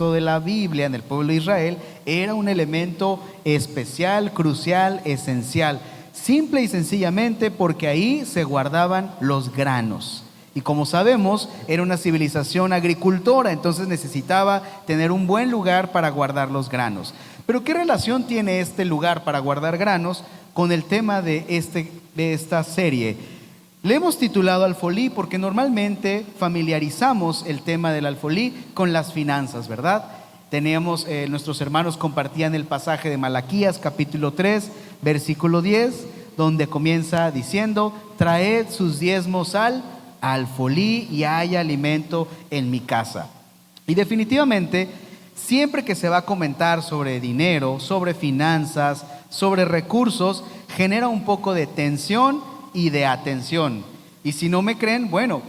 contexto de la Biblia, en el pueblo de Israel, era un elemento especial, crucial, esencial. Simple y sencillamente porque ahí se guardaban los granos. Y como sabemos, era una civilización agricultora, entonces necesitaba tener un buen lugar para guardar los granos. Pero ¿qué relación tiene este lugar para guardar granos con el tema de esta serie? Le hemos titulado Alfolí porque normalmente familiarizamos el tema del alfolí con las finanzas, ¿verdad? Nuestros hermanos compartían el pasaje de Malaquías capítulo 3, versículo 10, donde comienza diciendo: traed sus diezmos al alfolí y haya alimento en mi casa. Y definitivamente, siempre que se va a comentar sobre dinero, sobre finanzas, sobre recursos, genera un poco de tensión y de atención. Y si no me creen, bueno,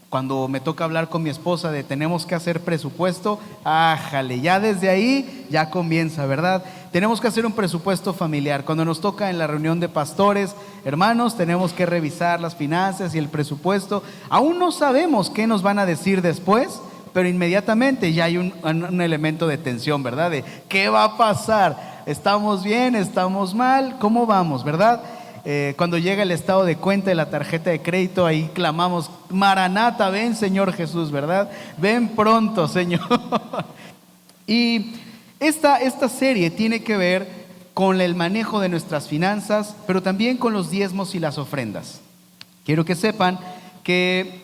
cuando me toca hablar con mi esposa de tenemos que hacer presupuesto, ájale, ya desde ahí ya comienza, ¿verdad? Tenemos que hacer un presupuesto familiar. Cuando nos toca en la reunión de pastores, hermanos, tenemos que revisar las finanzas y el presupuesto. Aún no sabemos qué nos van a decir después, pero inmediatamente ya hay un elemento de tensión, ¿verdad? De ¿qué va a pasar? ¿Estamos bien? ¿Estamos mal? ¿Cómo vamos? ¿Verdad? Cuando llega el estado de cuenta de la tarjeta de crédito, ahí clamamos: Maranata, ven Señor Jesús, ¿verdad? Ven pronto, Señor. Y esta serie tiene que ver con el manejo de nuestras finanzas, pero también con los diezmos y las ofrendas. Quiero que sepan que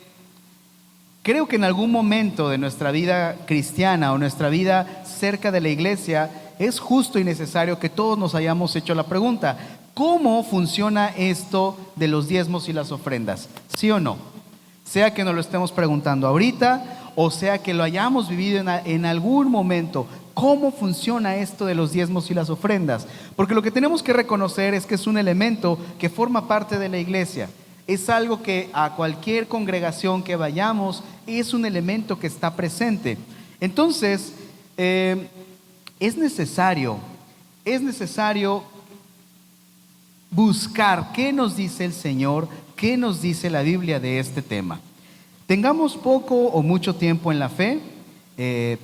creo que en algún momento de nuestra vida cristiana o nuestra vida cerca de la iglesia es justo y necesario que todos nos hayamos hecho la pregunta: ¿cómo funciona esto de los diezmos y las ofrendas? ¿Sí o no? Sea que nos lo estemos preguntando ahorita o sea que lo hayamos vivido en algún momento. ¿Cómo funciona esto de los diezmos y las ofrendas? Porque lo que tenemos que reconocer es que es un elemento que forma parte de la iglesia. Es algo que a cualquier congregación que vayamos es un elemento que está presente. Entonces, es necesario buscar qué nos dice el Señor, qué nos dice la Biblia de este tema. Tengamos poco o mucho tiempo en la fe,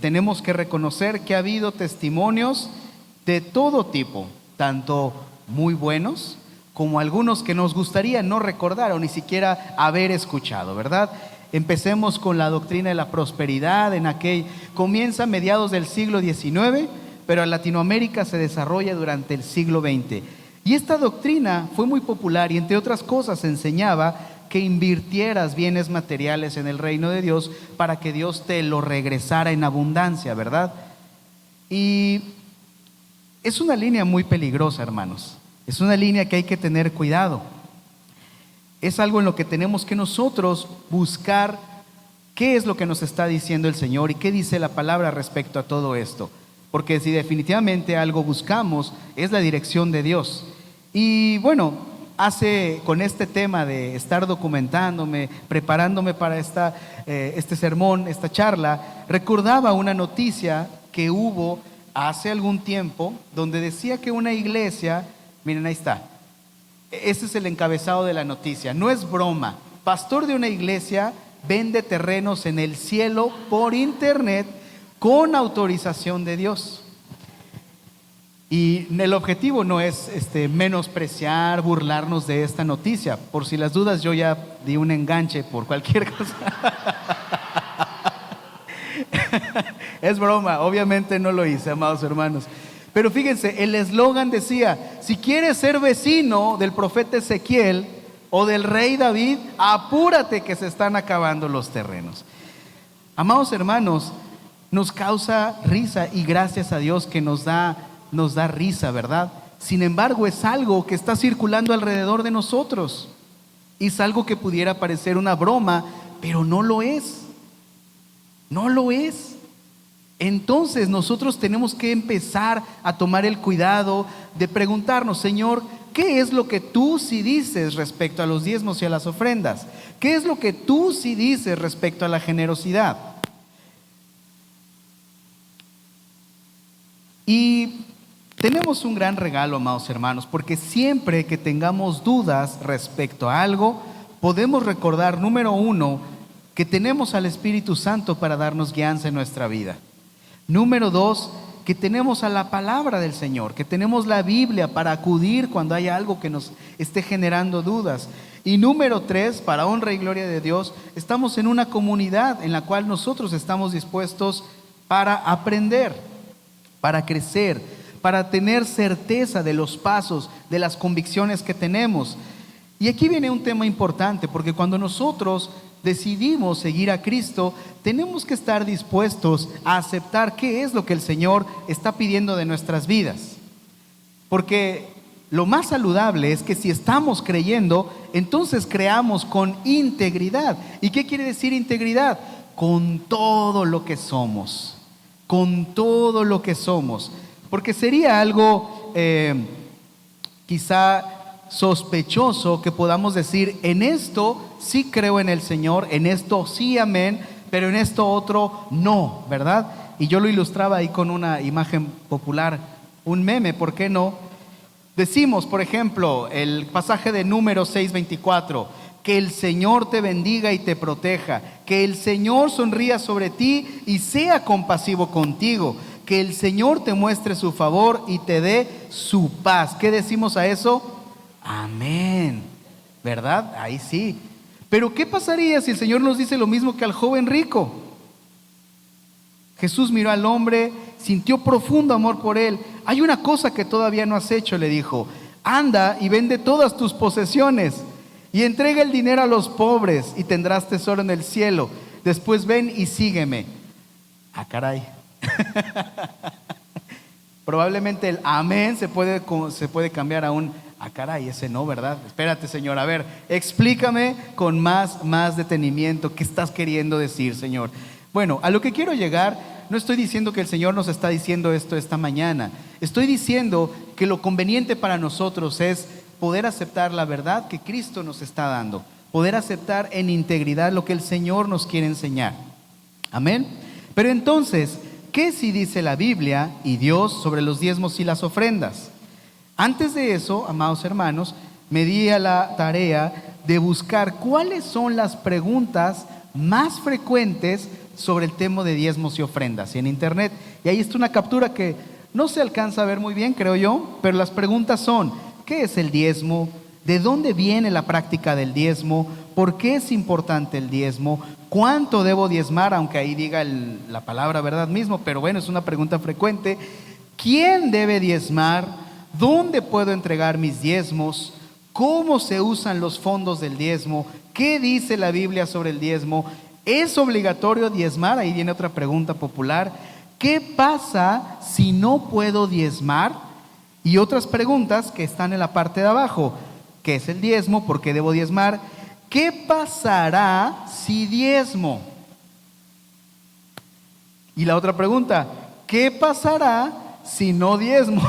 tenemos que reconocer que ha habido testimonios de todo tipo, tanto muy buenos como algunos que nos gustaría no recordar o ni siquiera haber escuchado, ¿verdad? Empecemos con la doctrina de la prosperidad. Comienza a mediados del siglo XIX, pero en Latinoamérica se desarrolla durante el siglo XX. Y esta doctrina fue muy popular y entre otras cosas enseñaba que invirtieras bienes materiales en el reino de Dios para que Dios te lo regresara en abundancia, ¿verdad? Y es una línea muy peligrosa, hermanos. Es una línea que hay que tener cuidado. Es algo en lo que tenemos que nosotros buscar qué es lo que nos está diciendo el Señor y qué dice la palabra respecto a todo esto. Porque si definitivamente algo buscamos, es la dirección de Dios. Y bueno, con este tema de estar documentándome, preparándome para este sermón, esta charla, recordaba una noticia que hubo hace algún tiempo, donde decía que una iglesia, miren ahí está, ese es el encabezado de la noticia, no es broma, pastor de una iglesia vende terrenos en el cielo por internet con autorización de Dios. Y el objetivo no es menospreciar, burlarnos de esta noticia. Por si las dudas, yo ya di un enganche por cualquier cosa. Es broma, obviamente no lo hice, amados hermanos. Pero fíjense, el eslogan decía: si quieres ser vecino del profeta Ezequiel o del rey David, apúrate que se están acabando los terrenos. Amados hermanos, nos causa risa y gracias a Dios que nos da risa, ¿verdad? Sin embargo, es algo que está circulando alrededor de nosotros. Es algo que pudiera parecer una broma, pero no lo es. No lo es. Entonces nosotros tenemos que empezar a tomar el cuidado de preguntarnos: Señor, ¿qué es lo que tú sí dices respecto a los diezmos y a las ofrendas? ¿Qué es lo que tú sí dices respecto a la generosidad? Y tenemos un gran regalo, amados hermanos, porque siempre que tengamos dudas respecto a algo, podemos recordar, número uno, que tenemos al Espíritu Santo para darnos guianza en nuestra vida. Número 2, que tenemos a la palabra del Señor, que tenemos la Biblia para acudir cuando hay algo que nos esté generando dudas. Y número 3, para honra y gloria de Dios, estamos en una comunidad en la cual nosotros estamos dispuestos para aprender, para crecer, para tener certeza de los pasos, de las convicciones que tenemos. Y aquí viene un tema importante, porque cuando nosotros decidimos seguir a Cristo, tenemos que estar dispuestos a aceptar qué es lo que el Señor está pidiendo de nuestras vidas. Porque lo más saludable es que si estamos creyendo, entonces creamos con integridad. ¿Y qué quiere decir integridad? Con todo lo que somos, con todo lo que somos. Porque sería algo quizá sospechoso que podamos decir, en esto sí creo en el Señor, en esto sí amén, pero en esto otro no, ¿verdad? Y yo lo ilustraba ahí con una imagen popular, un meme, ¿por qué no? Decimos, por ejemplo, el pasaje de Números 6:24, que el Señor te bendiga y te proteja, que el Señor sonría sobre ti y sea compasivo contigo, que el Señor te muestre su favor y te dé su paz. ¿Qué decimos a eso? Amén, ¿verdad? Ahí sí. Pero ¿qué pasaría si el Señor nos dice lo mismo que al joven rico? Jesús miró al hombre, sintió profundo amor por él. Hay una cosa que todavía no has hecho, le dijo. Anda y vende todas tus posesiones y entrega el dinero a los pobres y tendrás tesoro en el cielo. Después ven y sígueme. Ah, caray. Probablemente el amén se puede cambiar a un ah, caray, ese no, ¿verdad? Espérate, Señor, a ver, explícame con más detenimiento qué estás queriendo decir, Señor. Bueno, a lo que quiero llegar, no estoy diciendo que el Señor nos está diciendo esto esta mañana. Estoy diciendo que lo conveniente para nosotros es poder aceptar la verdad que Cristo nos está dando, poder aceptar en integridad lo que el Señor nos quiere enseñar. Amén. Pero entonces, ¿qué sí dice la Biblia y Dios sobre los diezmos y las ofrendas? Antes de eso, amados hermanos, me di a la tarea de buscar cuáles son las preguntas más frecuentes sobre el tema de diezmos y ofrendas en internet. Y ahí está una captura que no se alcanza a ver muy bien, creo yo, pero las preguntas son: ¿qué es el diezmo? ¿De dónde viene la práctica del diezmo? ¿Por qué es importante el diezmo? ¿Cuánto debo diezmar? Aunque ahí diga la palabra verdad mismo, pero bueno, es una pregunta frecuente. ¿Quién debe diezmar? ¿Dónde puedo entregar mis diezmos? ¿Cómo se usan los fondos del diezmo? ¿Qué dice la Biblia sobre el diezmo? ¿Es obligatorio diezmar? Ahí viene otra pregunta popular. ¿Qué pasa si no puedo diezmar? Y otras preguntas que están en la parte de abajo. ¿Qué es el diezmo? ¿Por qué debo diezmar? ¿Qué pasará si diezmo? Y la otra pregunta, ¿qué pasará si no diezmo?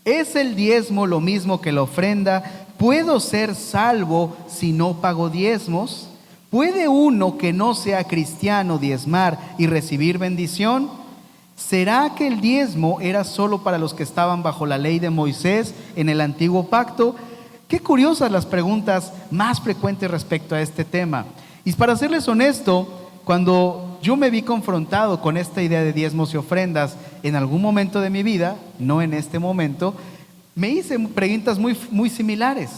¿Es el diezmo lo mismo que la ofrenda? ¿Puedo ser salvo si no pago diezmos? ¿Puede uno que no sea cristiano diezmar y recibir bendición? ¿Será que el diezmo era solo para los que estaban bajo la ley de Moisés en el antiguo pacto? Qué curiosas las preguntas más frecuentes respecto a este tema. Y para serles honesto, cuando yo me vi confrontado con esta idea de diezmos y ofrendas en algún momento de mi vida, no en este momento, me hice preguntas muy similares,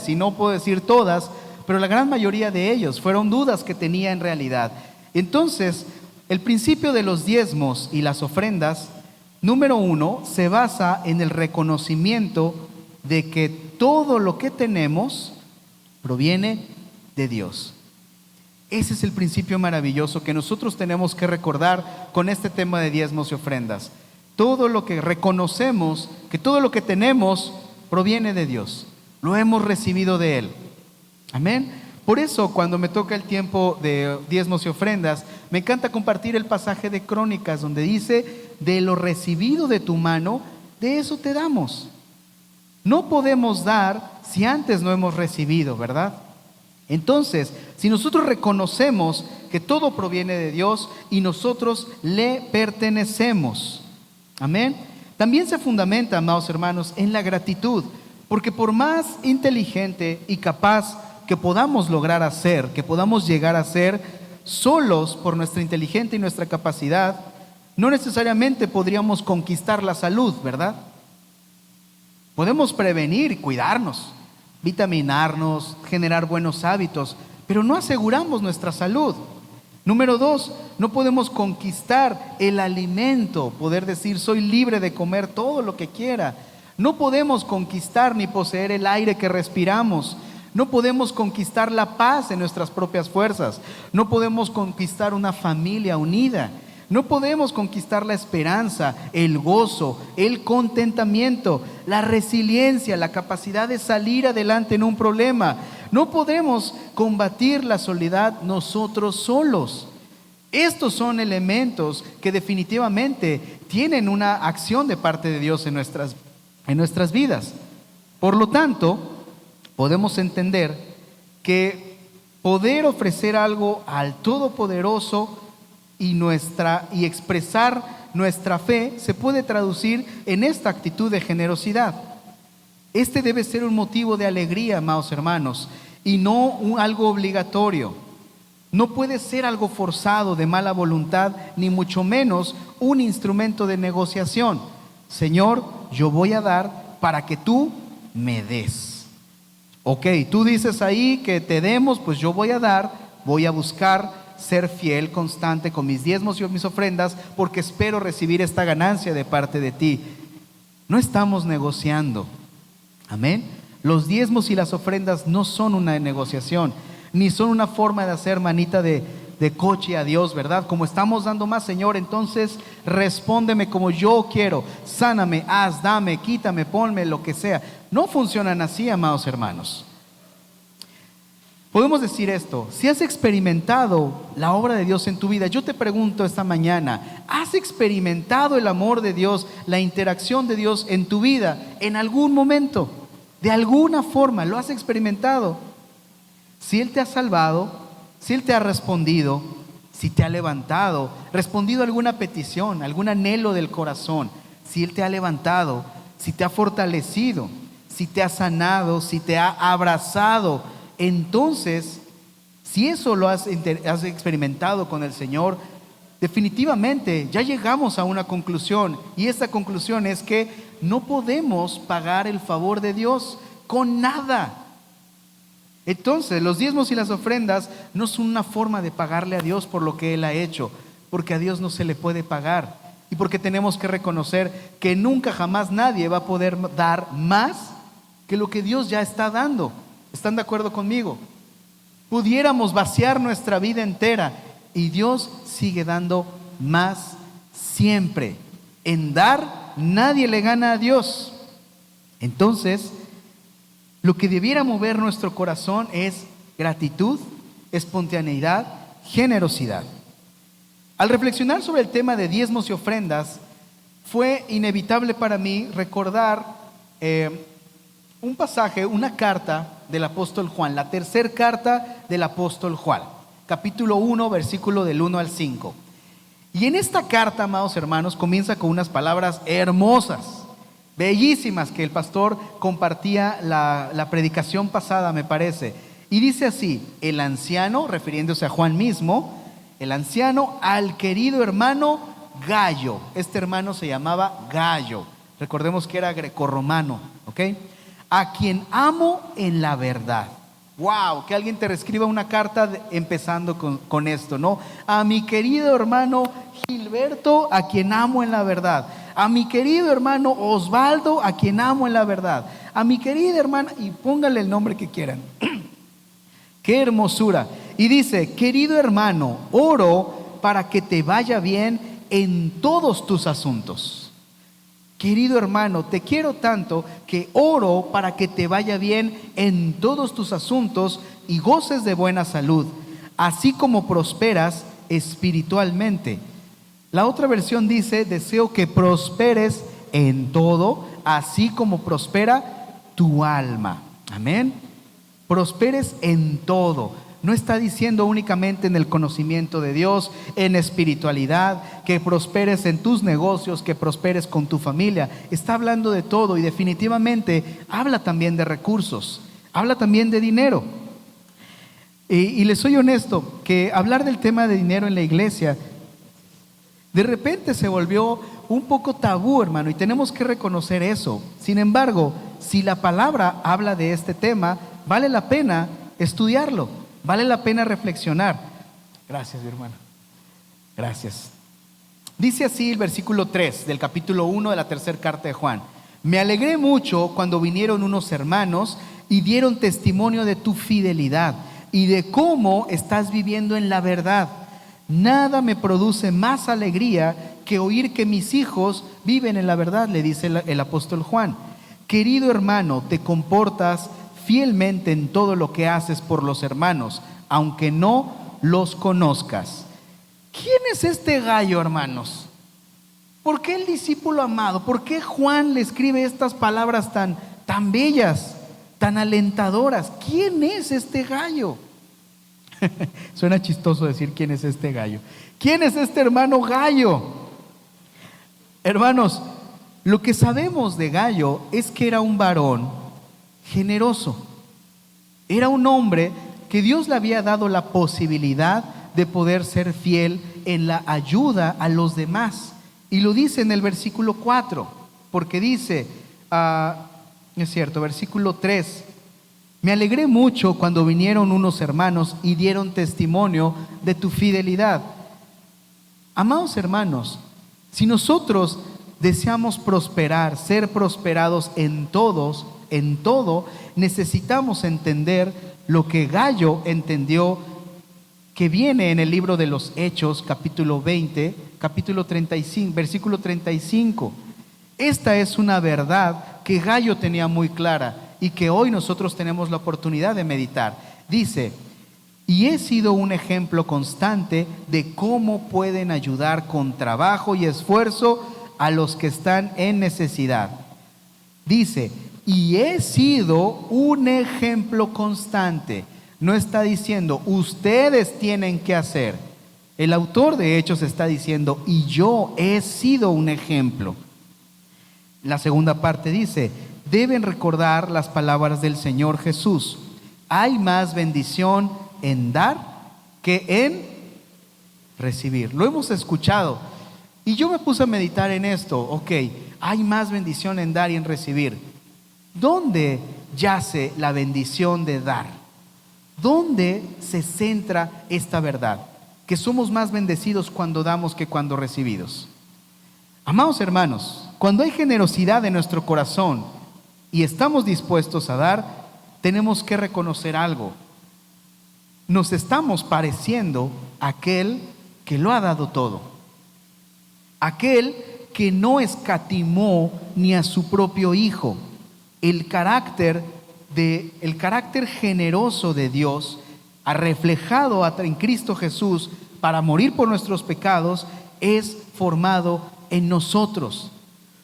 y no puedo decir todas, pero la gran mayoría de ellos fueron dudas que tenía en realidad. Entonces, el principio de los diezmos y las ofrendas, número 1, se basa en el reconocimiento de que todo lo que tenemos proviene de Dios. Ese es el principio maravilloso que nosotros tenemos que recordar con este tema de diezmos y ofrendas. Todo lo que reconocemos, que todo lo que tenemos proviene de Dios, lo hemos recibido de Él. Amén. Por eso, cuando me toca el tiempo de diezmos y ofrendas, me encanta compartir el pasaje de Crónicas donde dice: de lo recibido de tu mano, de eso te damos. No podemos dar si antes no hemos recibido, ¿verdad? Entonces, si nosotros reconocemos que todo proviene de Dios y nosotros le pertenecemos, amén, también se fundamenta, amados hermanos, en la gratitud, porque por más inteligente y capaz que podamos lograr hacer, que podamos llegar a ser, solos, por nuestra inteligencia y nuestra capacidad, no necesariamente podríamos conquistar la salud, ¿verdad? Podemos prevenir y cuidarnos, vitaminarnos, generar buenos hábitos, pero no aseguramos nuestra salud. Número 2, no podemos conquistar el alimento, poder decir soy libre de comer todo lo que quiera. No podemos conquistar ni poseer el aire que respiramos. No podemos conquistar la paz en nuestras propias fuerzas. No podemos conquistar una familia unida. No podemos conquistar la esperanza, el gozo, el contentamiento, la resiliencia, la capacidad de salir adelante en un problema. No podemos combatir la soledad nosotros solos. Estos son elementos que definitivamente tienen una acción de parte de Dios en nuestras vidas. Por lo tanto, podemos entender que poder ofrecer algo al Todopoderoso y expresar nuestra fe se puede traducir en esta actitud de generosidad. Este debe ser un motivo de alegría, amados hermanos, y no algo obligatorio. No puede ser algo forzado de mala voluntad, ni mucho menos un instrumento de negociación. Señor, yo voy a dar para que tú me des. Ok, tú dices ahí que te demos, pues yo voy a dar, voy a buscar ser fiel, constante con mis diezmos y mis ofrendas, porque espero recibir esta ganancia de parte de ti. No estamos negociando. Amén. Los diezmos y las ofrendas no son una negociación, ni son una forma de hacer manita de coche a Dios, ¿verdad? Como estamos dando más, Señor, entonces respóndeme como yo quiero, sáname, haz, dame, quítame, ponme, lo que sea. No funcionan así, amados hermanos. Podemos decir esto: si has experimentado la obra de Dios en tu vida, yo te pregunto esta mañana, ¿has experimentado el amor de Dios, la interacción de Dios en tu vida en algún momento? De alguna forma, ¿lo has experimentado? Si Él te ha salvado, si Él te ha respondido, si te ha levantado, respondido a alguna petición, algún anhelo del corazón, si Él te ha levantado, si te ha fortalecido, si te ha sanado, si te ha abrazado, entonces, si eso lo has experimentado con el Señor, definitivamente ya llegamos a una conclusión, y esta conclusión es que no podemos pagar el favor de Dios con nada. Entonces, los diezmos y las ofrendas no son una forma de pagarle a Dios por lo que Él ha hecho, porque a Dios no se le puede pagar, y porque tenemos que reconocer que nunca jamás nadie va a poder dar más que lo que Dios ya está dando. ¿Están de acuerdo conmigo? Pudiéramos vaciar nuestra vida entera y Dios sigue dando más siempre. En dar, nadie le gana a Dios. Entonces, lo que debiera mover nuestro corazón es gratitud, espontaneidad, generosidad. Al reflexionar sobre el tema de diezmos y ofrendas, fue inevitable para mí recordar un pasaje, una carta del apóstol Juan, la tercera carta del apóstol Juan, capítulo 1, versículo del 1 al 5. Y en esta carta, amados hermanos, comienza con unas palabras hermosas, bellísimas, que el pastor compartía la predicación pasada, me parece. Y dice así: el anciano, refiriéndose a Juan mismo, el anciano al querido hermano Gayo. Este hermano se llamaba Gayo. Recordemos que era grecorromano, ¿ok? A quien amo en la verdad. Wow, que alguien te reescriba una carta empezando con esto, ¿no? A mi querido hermano Gilberto, a quien amo en la verdad. A mi querido hermano Osvaldo, a quien amo en la verdad. A mi querida hermana, y póngale el nombre que quieran. Qué hermosura. Y dice: querido hermano, oro para que te vaya bien en todos tus asuntos. Querido hermano, te quiero tanto que oro para que te vaya bien en todos tus asuntos y goces de buena salud, así como prosperas espiritualmente. La otra versión dice: deseo que prosperes en todo, así como prospera tu alma. Amén. Prosperes en todo. No está diciendo únicamente en el conocimiento de Dios, en espiritualidad, que prosperes en tus negocios, que prosperes con tu familia. Está hablando de todo, y definitivamente habla también de recursos, habla también de dinero. Y les soy honesto, que hablar del tema de dinero en la iglesia de repente se volvió un poco tabú, hermano, y tenemos que reconocer eso. Sin embargo, si la palabra habla de este tema, vale la pena estudiarlo, vale la pena reflexionar. Gracias, mi hermano. Gracias. Dice así el versículo 3 del capítulo 1 de la tercera carta de Juan: me alegré mucho cuando vinieron unos hermanos y dieron testimonio de tu fidelidad y de cómo estás viviendo en la verdad. Nada me produce más alegría que oír que mis hijos viven en la verdad, le dice el apóstol Juan. Querido hermano, te comportas fielmente en todo lo que haces por los hermanos, aunque no los conozcas. ¿Quién es este Gayo, hermanos? ¿Por qué el discípulo amado? ¿Por qué Juan le escribe estas palabras tan bellas, tan alentadoras? ¿Quién es este Gayo? Suena chistoso decir quién es este Gayo. ¿Quién es este hermano Gayo? Hermanos, lo que sabemos de Gayo es que era un varón generoso. Era un hombre que Dios le había dado la posibilidad de poder ser fiel en la ayuda a los demás. Y lo dice en el versículo 4, porque dice, es cierto, versículo 3: me alegré mucho cuando vinieron unos hermanos y dieron testimonio de tu fidelidad. Amados hermanos, si nosotros deseamos prosperar, ser prosperados en todo, necesitamos entender lo que Gayo entendió, que viene en el libro de los Hechos, capítulo 20, capítulo 35, versículo 35. Esta es una verdad que Gayo tenía muy clara y que hoy nosotros tenemos la oportunidad de meditar. Dice: y he sido un ejemplo constante de cómo pueden ayudar con trabajo y esfuerzo a los que están en necesidad. Dice, y he sido un ejemplo constante. No está diciendo, ustedes tienen que hacer. El autor de Hechos está diciendo, y yo he sido un ejemplo. La segunda parte dice, deben recordar las palabras del Señor Jesús. Hay más bendición en dar que en recibir. Lo hemos escuchado. Y yo me puse a meditar en esto. Ok, hay más bendición en dar y en recibir. ¿Dónde yace la bendición de dar? ¿Dónde se centra esta verdad? Que somos más bendecidos cuando damos que cuando recibidos. Amados hermanos, cuando hay generosidad en nuestro corazón y estamos dispuestos a dar, tenemos que reconocer algo. Nos estamos pareciendo a aquel que lo ha dado todo. Aquel que no escatimó ni a su propio hijo. El carácter generoso de Dios, reflejado en Cristo Jesús para morir por nuestros pecados, es formado en nosotros.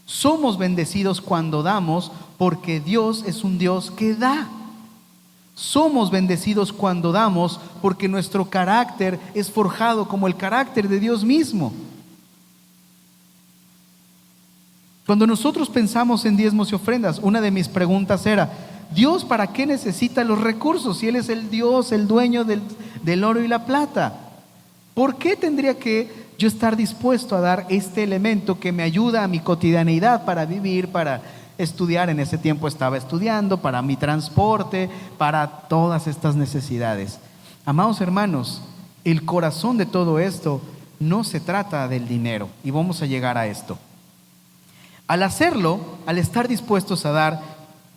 Somos bendecidos cuando damos, porque Dios es un Dios que da. Somos bendecidos cuando damos, porque nuestro carácter es forjado como el carácter de Dios mismo. Cuando nosotros pensamos en diezmos y ofrendas, una de mis preguntas era, Dios, ¿para qué necesita los recursos si Él es el Dios, el dueño del oro y la plata? ¿Por qué tendría que yo estar dispuesto a dar este elemento que me ayuda a mi cotidianeidad para vivir, para estudiar? En ese tiempo estaba estudiando, para mi transporte, para todas estas necesidades. Amados hermanos, el corazón de todo esto no se trata del dinero, y vamos a llegar a esto. Al hacerlo, al estar dispuestos a dar,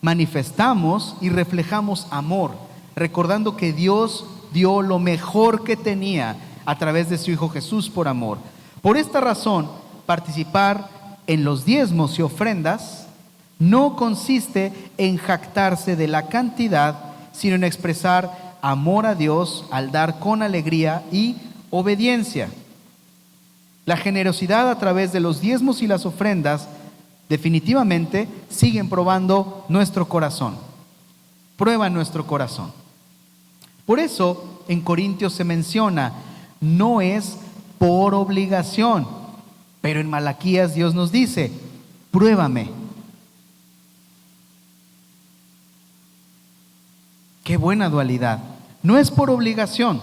manifestamos y reflejamos amor, recordando que Dios dio lo mejor que tenía a través de su Hijo Jesús por amor. Por esta razón, participar en los diezmos y ofrendas no consiste en jactarse de la cantidad, sino en expresar amor a Dios al dar con alegría y obediencia. La generosidad a través de los diezmos y las ofrendas definitivamente siguen probando nuestro corazón. Prueban nuestro corazón. Por eso en Corintios se menciona, no es por obligación, pero en Malaquías Dios nos dice, pruébame. Qué buena dualidad. No es por obligación.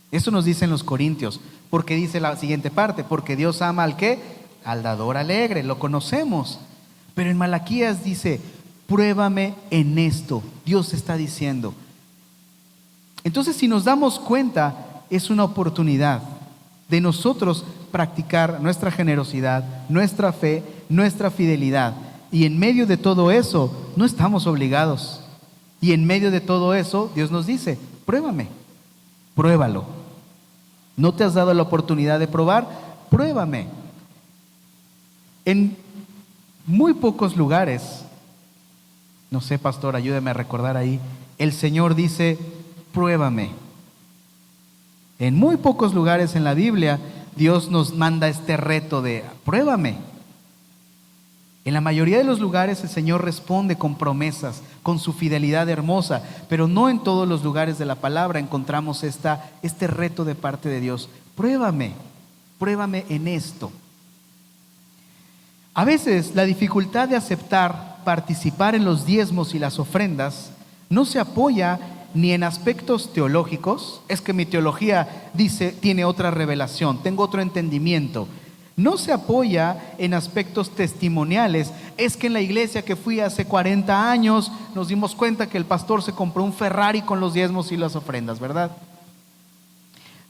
Eso nos dicen los Corintios, porque dice la siguiente parte, porque Dios ama al ¿qué? Al dador alegre, lo conocemos. Pero en Malaquías dice, pruébame en esto. Dios está diciendo. Entonces, si nos damos cuenta, es una oportunidad de nosotros practicar nuestra generosidad, nuestra fe, nuestra fidelidad. Y en medio de todo eso, no estamos obligados. Y en medio de todo eso, Dios nos dice, pruébame, pruébalo. ¿No te has dado la oportunidad de probar? Pruébame. En muy pocos lugares, no sé, pastor, ayúdeme a recordar ahí, el Señor dice, pruébame. En muy pocos lugares en la Biblia, Dios nos manda este reto de, pruébame. En la mayoría de los lugares el Señor responde con promesas, con su fidelidad hermosa, pero no en todos los lugares de la palabra encontramos este reto de parte de Dios. Pruébame, pruébame en esto. A veces la dificultad de aceptar participar en los diezmos y las ofrendas no se apoya ni en aspectos teológicos, es que mi teología dice, tiene otra revelación, tengo otro entendimiento. No se apoya en aspectos testimoniales, es que en la iglesia que fui hace 40 años nos dimos cuenta que el pastor se compró un Ferrari con los diezmos y las ofrendas, ¿verdad?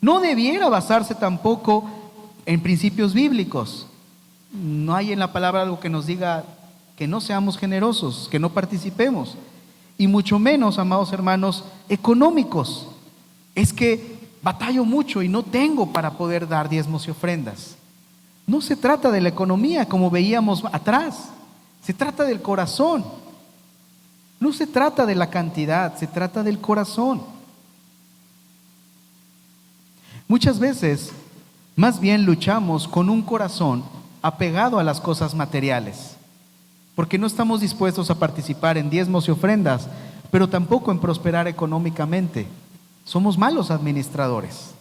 No debiera basarse tampoco en principios bíblicos. No hay en la palabra algo que nos diga que no seamos generosos, que no participemos. Y mucho menos, amados hermanos, económicos. Es que batallo mucho y no tengo para poder dar diezmos y ofrendas. No se trata de la economía como veíamos atrás, se trata del corazón. No se trata de la cantidad, se trata del corazón. Muchas veces, más bien luchamos con un corazón apegado a las cosas materiales, porque no estamos dispuestos a participar en diezmos y ofrendas, pero tampoco en prosperar económicamente. Somos malos administradores.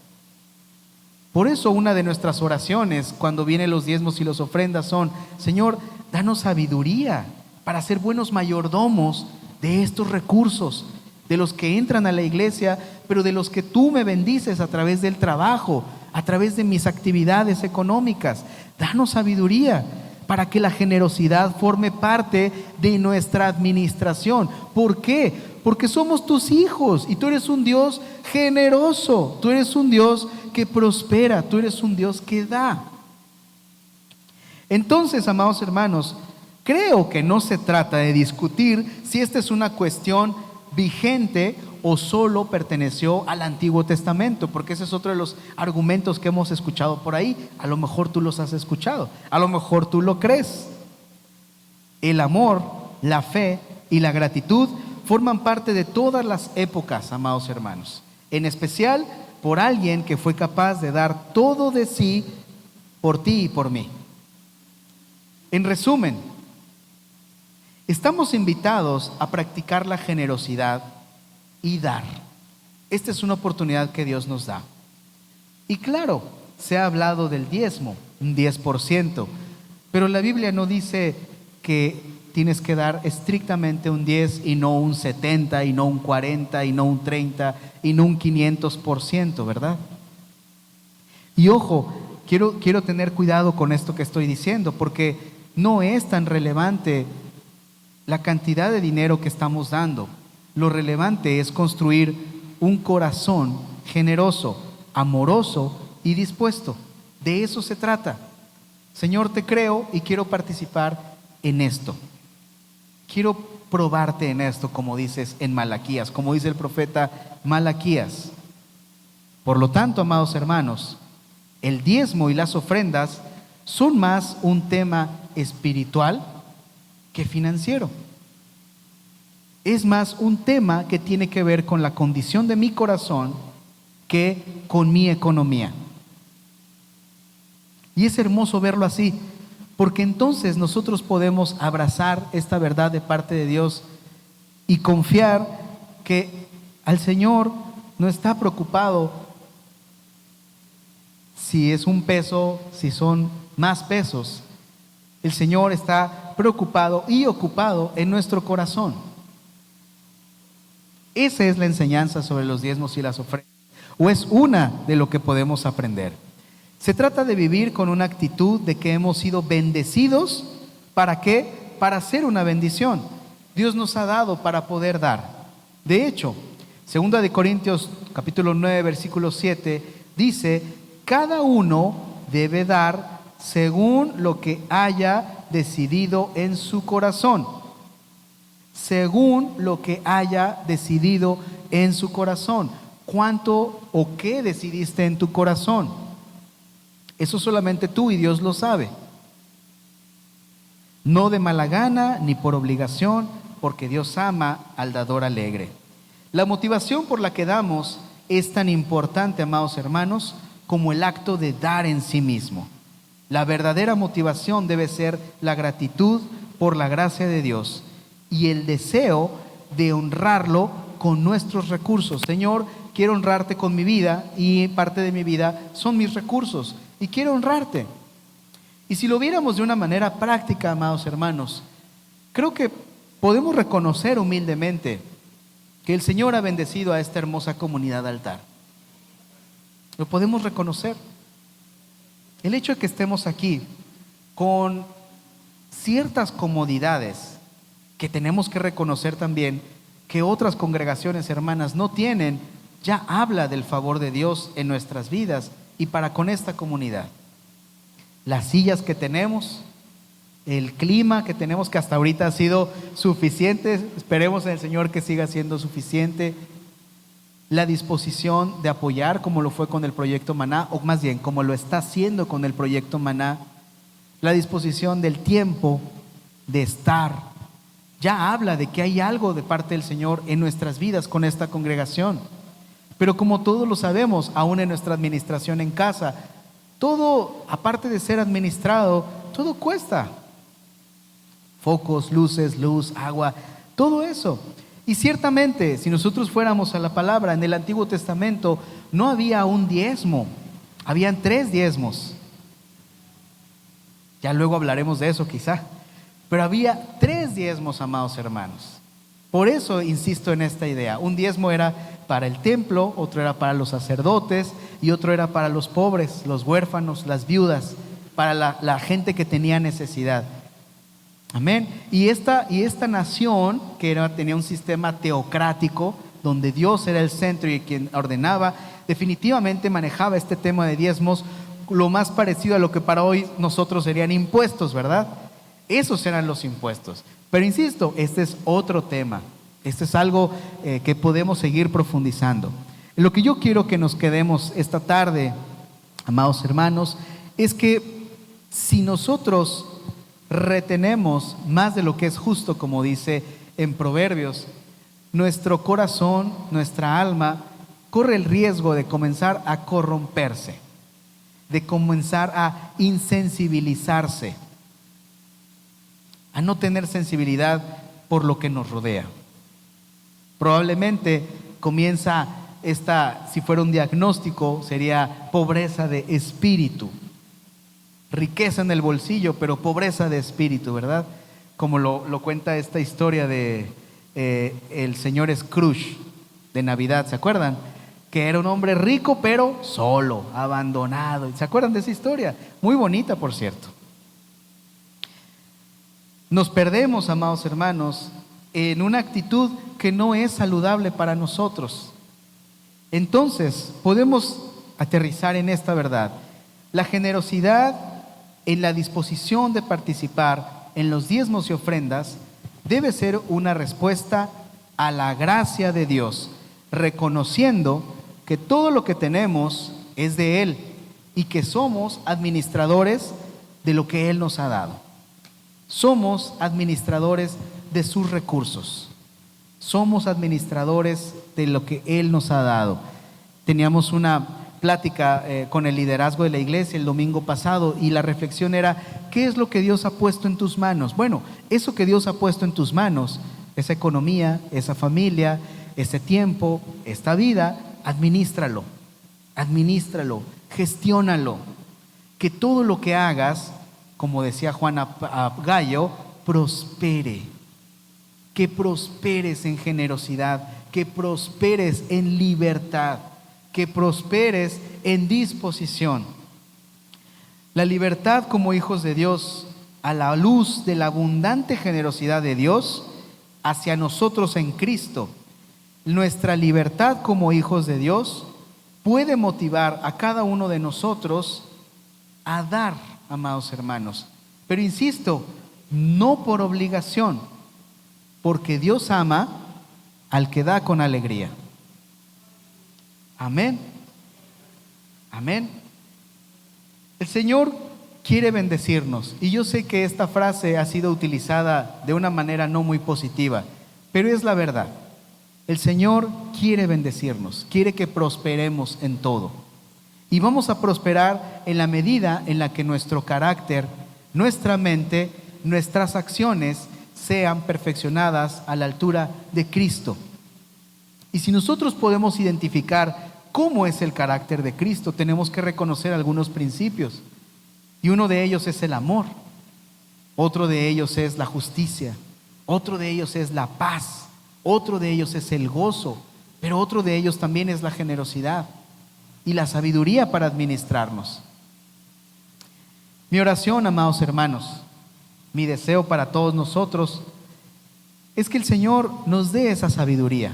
Por eso una de nuestras oraciones cuando vienen los diezmos y las ofrendas son, Señor, danos sabiduría para ser buenos mayordomos de estos recursos, de los que entran a la iglesia, pero de los que tú me bendices a través del trabajo, a través de mis actividades económicas. Danos sabiduría para que la generosidad forme parte de nuestra administración. ¿Por qué? Porque somos tus hijos y tú eres un Dios generoso, tú eres un Dios que prospera, tú eres un Dios que da. Entonces, amados hermanos, creo que no se trata de discutir si esta es una cuestión vigente o solo perteneció al Antiguo Testamento, porque ese es otro de los argumentos que hemos escuchado por ahí. A lo mejor tú los has escuchado, a lo mejor tú lo crees. El amor, la fe y la gratitud forman parte de todas las épocas, amados hermanos, en especial por alguien que fue capaz de dar todo de sí por ti y por mí. En resumen, estamos invitados a practicar la generosidad y dar. Esta es una oportunidad que Dios nos da. Y claro, se ha hablado del diezmo, un 10%, pero la Biblia no dice que tienes que dar estrictamente un 10 y no un 70 y no un 40 y no un 30 y no un 500%, ¿verdad? Y ojo, quiero tener cuidado con esto que estoy diciendo, porque no es tan relevante la cantidad de dinero que estamos dando. Lo relevante es construir un corazón generoso, amoroso y dispuesto. De eso se trata. Señor, te creo y quiero participar en esto. Quiero probarte en esto, como dices en Malaquías, como dice el profeta Malaquías. Por lo tanto, amados hermanos, el diezmo y las ofrendas son más un tema espiritual que financiero. Es más un tema que tiene que ver con la condición de mi corazón que con mi economía. Y es hermoso verlo así, porque entonces nosotros podemos abrazar esta verdad de parte de Dios y confiar que al Señor no está preocupado si es un peso, si son más pesos. El Señor está preocupado y ocupado en nuestro corazón. Esa es la enseñanza sobre los diezmos y las ofrendas, o es una de lo que podemos aprender. Se trata de vivir con una actitud de que hemos sido bendecidos. ¿Para qué? Para ser una bendición. Dios nos ha dado para poder dar. De hecho, 2 de Corintios capítulo 9 versículo 7 dice: cada uno debe dar según lo que haya decidido en su corazón. Según lo que haya decidido en su corazón. ¿Cuánto o qué decidiste en tu corazón? Eso solamente tú y Dios lo sabe. No de mala gana ni por obligación, porque Dios ama al dador alegre. La motivación por la que damos es tan importante, amados hermanos, como el acto de dar en sí mismo. La verdadera motivación debe ser la gratitud por la gracia de Dios y el deseo de honrarlo con nuestros recursos. Señor, quiero honrarte con mi vida, y parte de mi vida son mis recursos, y quiero honrarte. Y si lo viéramos de una manera práctica, amados hermanos, creo que podemos reconocer humildemente que el Señor ha bendecido a esta hermosa comunidad altar. Lo podemos reconocer. El hecho de que estemos aquí con ciertas comodidades que tenemos que reconocer también que otras congregaciones hermanas no tienen, ya habla del favor de Dios en nuestras vidas y para con esta comunidad. Las sillas que tenemos, el clima que tenemos, que hasta ahorita ha sido suficiente, esperemos en el Señor que siga siendo suficiente. La disposición de apoyar, como lo fue con el proyecto Maná, o más bien como lo está haciendo con el proyecto Maná. La disposición del tiempo de estar, ya habla de que hay algo de parte del Señor en nuestras vidas con esta congregación. Pero como todos lo sabemos, aún en nuestra administración en casa, todo, aparte de ser administrado, todo cuesta. Focos, luces, luz, agua, todo eso. Y ciertamente, si nosotros fuéramos a la palabra, en el Antiguo Testamento no había un diezmo, habían 3 diezmos. Ya luego hablaremos de eso quizá. Pero había 3 diezmos, amados hermanos. Por eso insisto en esta idea. Un diezmo era para el templo, otro era para los sacerdotes y otro era para los pobres, los huérfanos, las viudas, para la gente que tenía necesidad. Amén. Y esta nación que tenía un sistema teocrático donde Dios era el centro y quien ordenaba, definitivamente manejaba este tema de diezmos lo más parecido a lo que para hoy nosotros serían impuestos, ¿verdad? Esos eran los impuestos. Pero insisto, este es otro tema. Este es algo que podemos seguir profundizando. Lo que yo quiero que nos quedemos esta tarde, amados hermanos, es que si nosotros retenemos más de lo que es justo, como dice en Proverbios, nuestro corazón, nuestra alma, corre el riesgo de comenzar a corromperse, de comenzar a insensibilizarse, a no tener sensibilidad por lo que nos rodea. Probablemente comienza si fuera un diagnóstico, sería pobreza de espíritu. Riqueza en el bolsillo, pero pobreza de espíritu, ¿verdad? Como lo cuenta esta historia de el señor Scrooge de Navidad, ¿se acuerdan? Que era un hombre rico, pero solo, abandonado. ¿Se acuerdan de esa historia? Muy bonita, por cierto. Nos perdemos, amados hermanos, en una actitud que no es saludable para nosotros. Entonces, podemos aterrizar en esta verdad. La generosidad en la disposición de participar en los diezmos y ofrendas debe ser una respuesta a la gracia de Dios, reconociendo que todo lo que tenemos es de Él y que somos administradores de lo que Él nos ha dado. Somos administradores de sus recursos. Somos administradores de lo que Él nos ha dado. Teníamos una plática con el liderazgo de la iglesia el domingo pasado y la reflexión era: ¿qué es lo que Dios ha puesto en tus manos? Bueno, eso que Dios ha puesto en tus manos, esa economía, esa familia, ese tiempo, esta vida, administralo, gestiónalo. Que todo lo que hagas, como decía Juan a Gallo, prospere. que prosperes en generosidad, que prosperes en libertad, que prosperes en disposición. La libertad como hijos de Dios, a la luz de la abundante generosidad de Dios hacia nosotros en Cristo, nuestra libertad como hijos de Dios puede motivar a cada uno de nosotros a dar, amados hermanos. Pero insisto, no por obligación, porque Dios ama al que da con alegría. Amén. Amén. El Señor quiere bendecirnos, y yo sé que esta frase ha sido utilizada de una manera no muy positiva, pero es la verdad. El Señor quiere bendecirnos, quiere que prosperemos en todo. Y vamos a prosperar en la medida en la que nuestro carácter, nuestra mente, nuestras acciones sean perfeccionadas a la altura de Cristo. Y si nosotros podemos identificar cómo es el carácter de Cristo, tenemos que reconocer algunos principios. Y uno de ellos es el amor, otro de ellos es la justicia, otro de ellos es la paz, otro de ellos es el gozo, pero otro de ellos también es la generosidad y la sabiduría para administrarnos. Mi oración, amados hermanos, mi deseo para todos nosotros es que el Señor nos dé esa sabiduría,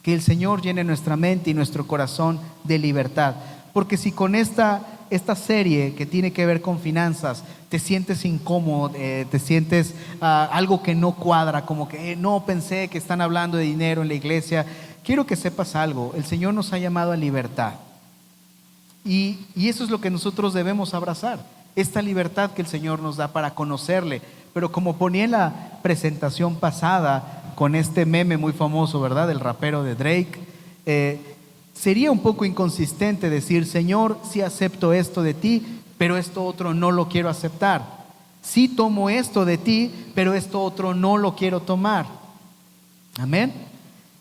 que el Señor llene nuestra mente y nuestro corazón de libertad, porque si con esta serie que tiene que ver con finanzas te sientes incómodo, te sientes algo que no cuadra, como que no pensé que están hablando de dinero en la iglesia, quiero que sepas algo: el Señor nos ha llamado a libertad, y eso es lo que nosotros debemos abrazar, esta libertad que el Señor nos da para conocerle. Pero como ponía en la presentación pasada con este meme muy famoso, ¿verdad?, del rapero de Drake, sería un poco inconsistente decir: Señor, sí acepto esto de ti, pero esto otro no lo quiero aceptar. Sí tomo esto de ti, pero esto otro no lo quiero tomar. Amén.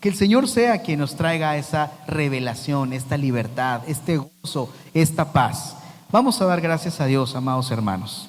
Que el Señor sea quien nos traiga esa revelación, esta libertad, este gozo, esta paz. Vamos a dar gracias a Dios, amados hermanos.